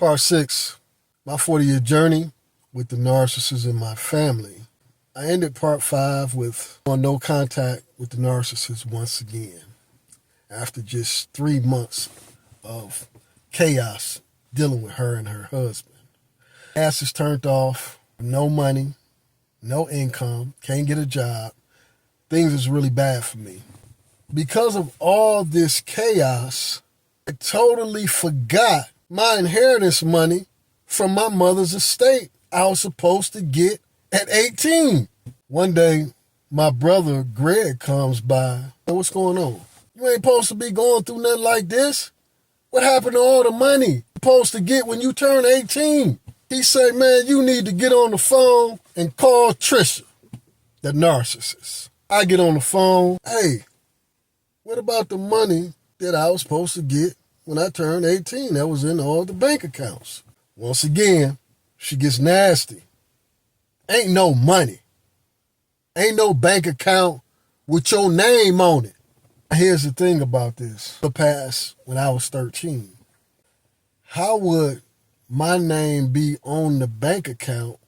Part 6, my 40-year journey with the narcissist in my family. I ended part 5 with no contact with the narcissist once again, after just 3 months of chaos dealing with her and her husband. Gas is turned off, no money, no income, can't get a job. Things is really bad for me. Because of all this chaos, I totally forgot my inheritance money from my mother's estate I was supposed to get at 18. One day, my brother Greg comes by. Hey, what's going on? You ain't supposed to be going through nothing like this. What happened to all the money you're supposed to get when you turn 18? He said, man, you need to get on the phone and call Trisha, the narcissist. I get on the phone. Hey, what about the money that I was supposed to get when I turned 18? That was in all the bank accounts. Once again, she gets nasty. Ain't no money. Ain't no bank account with your name on it. Here's the thing about this. The past, when I was 13, how would my name be on the bank account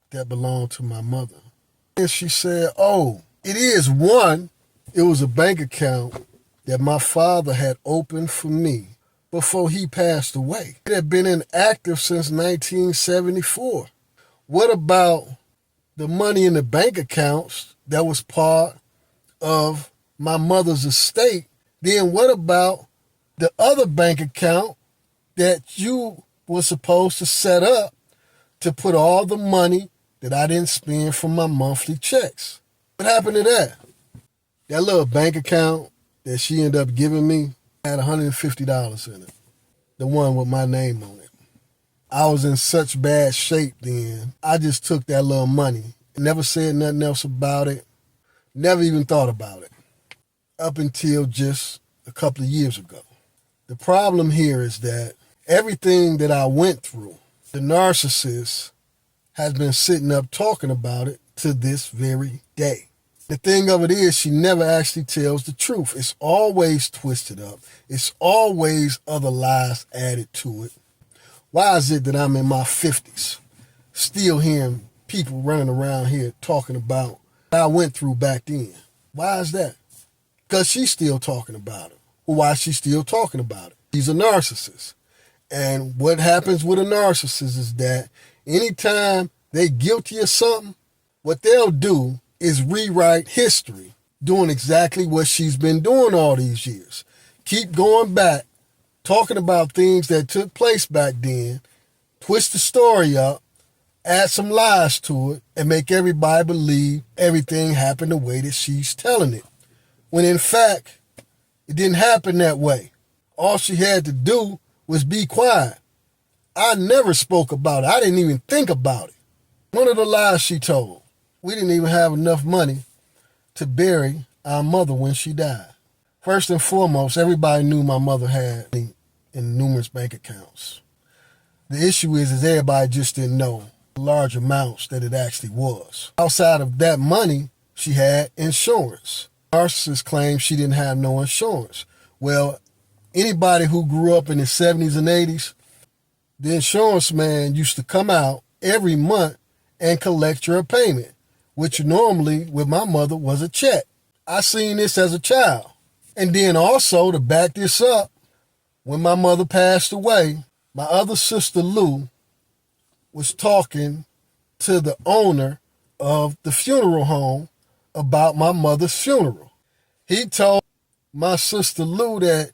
that belonged to my mother? And she said, oh, it is one. It was a bank account that my father had opened for me before he passed away. It had been inactive since 1974. What about the money in the bank accounts that was part of my mother's estate? Then what about the other bank account that you were supposed to set up to put all the money that I didn't spend from my monthly checks? What happened to that? That little bank account that she ended up giving me had $150 in it. The one with my name on it. I was in such bad shape then. I just took that little money. Never said nothing else about it. Never even thought about it. Up until just a couple of years ago. The problem here is that everything that I went through, the narcissist has been sitting up talking about it to this very day. The thing of it is, she never actually tells the truth. It's always twisted up. It's always other lies added to it. Why is it that I'm in my 50s, still hearing people running around here talking about what I went through back then? Why is that? Because she's still talking about it. Well, why is she still talking about it? She's a narcissist. And what happens with a narcissist is that anytime they're guilty of something, what they'll do is rewrite history, doing exactly what she's been doing all these years. Keep going back, talking about things that took place back then, twist the story up, add some lies to it, and make everybody believe everything happened the way that she's telling it. When in fact, it didn't happen that way. All she had to do was be quiet. I never spoke about it. I didn't even think about it. One of the lies she told, we didn't even have enough money to bury our mother when she died. First and foremost, everybody knew my mother had in numerous bank accounts. The issue is everybody just didn't know the large amounts that it actually was. Outside of that money, she had insurance. Narcissist claimed she didn't have no insurance. Well, anybody who grew up in the 70s and 80s, the insurance man used to come out every month and collect your payment, which normally with my mother was a check. I seen this as a child. And then also to back this up, when my mother passed away, my other sister Lou was talking to the owner of the funeral home about my mother's funeral. He told my sister Lou that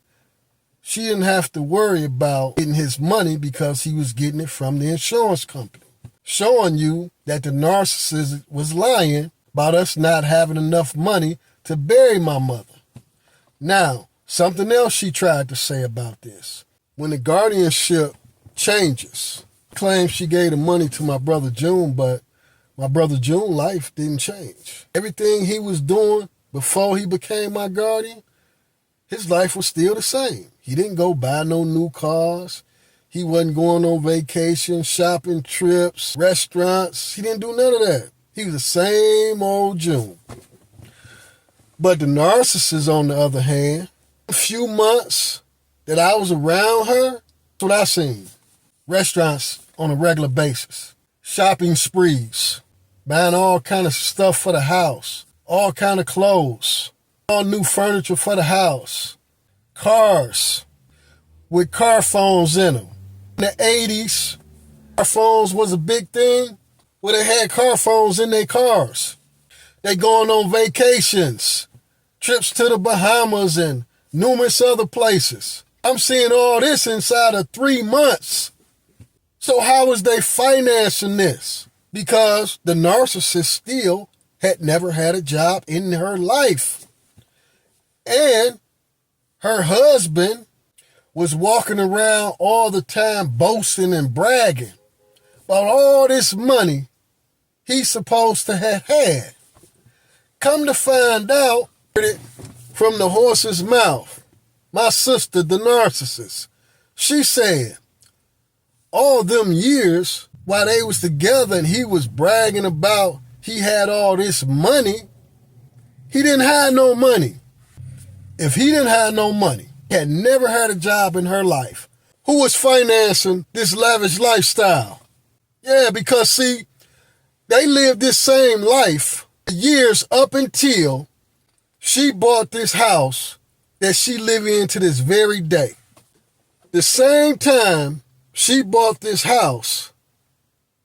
she didn't have to worry about getting his money because he was getting it from the insurance company, showing you that the narcissist was lying about us not having enough money to bury my mother. Now, something else she tried to say about this. When the guardianship changes, claims she gave the money to my brother June, but my brother June's life didn't change. Everything he was doing before he became my guardian, his life was still the same. He didn't go buy no new cars. He wasn't going on vacation, shopping trips, restaurants. He didn't do none of that. He was the same old June. But the narcissist, on the other hand, a few months that I was around her, that's what I seen. restaurants on a regular basis, shopping sprees, buying all kind of stuff for the house, all kind of clothes, all new furniture for the house, cars with car phones in them. In the 80s, car phones was a big thing where they had car phones in their cars. They going on vacations, trips to the Bahamas and numerous other places. I'm seeing all this inside of 3 months. So how is they financing this? Because the narcissist still had never had a job in her life. And her husband was walking around all the time boasting and bragging about all this money he's supposed to have had. Come to find out, from the horse's mouth, my sister, the narcissist, she said, all them years while they was together and he was bragging about he had all this money, he didn't have no money. If he didn't have no money, had never had a job in her life, who was financing this lavish lifestyle? Yeah, because see, they lived this same life years up until she bought this house that she live in to this very day. The same time she bought this house,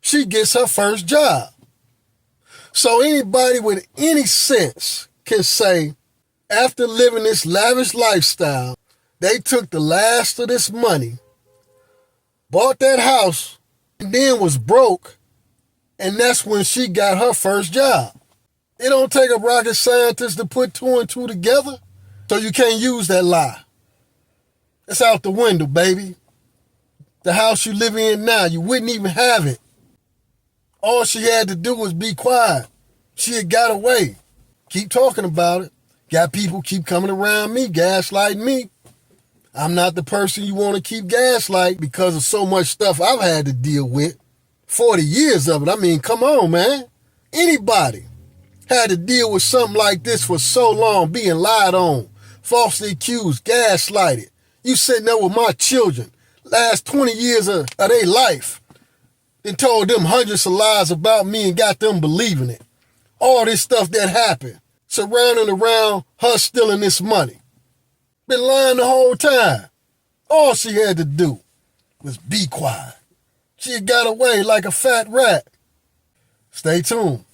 she gets her first job. So anybody with any sense can say, after living this lavish lifestyle, they took the last of this money, bought that house, and then was broke, and that's when she got her first job. It don't take a rocket scientist to put 2 and 2 together, so you can't use that lie. It's out the window, baby. The house you live in now, you wouldn't even have it. All she had to do was be quiet. She had got away. Keep talking about it. Got people keep coming around me, gaslighting me. I'm not the person you want to keep gaslighting because of so much stuff I've had to deal with. 40 years of it. I mean, come on, man. Anybody had to deal with something like this for so long, being lied on, falsely accused, gaslighted. You sitting there with my children, last 20 years of their life, and told them hundreds of lies about me and got them believing it. All this stuff that happened, surrounding around her stealing this money. Been lying the whole time. All she had to do was be quiet. She got away like a fat rat. Stay tuned.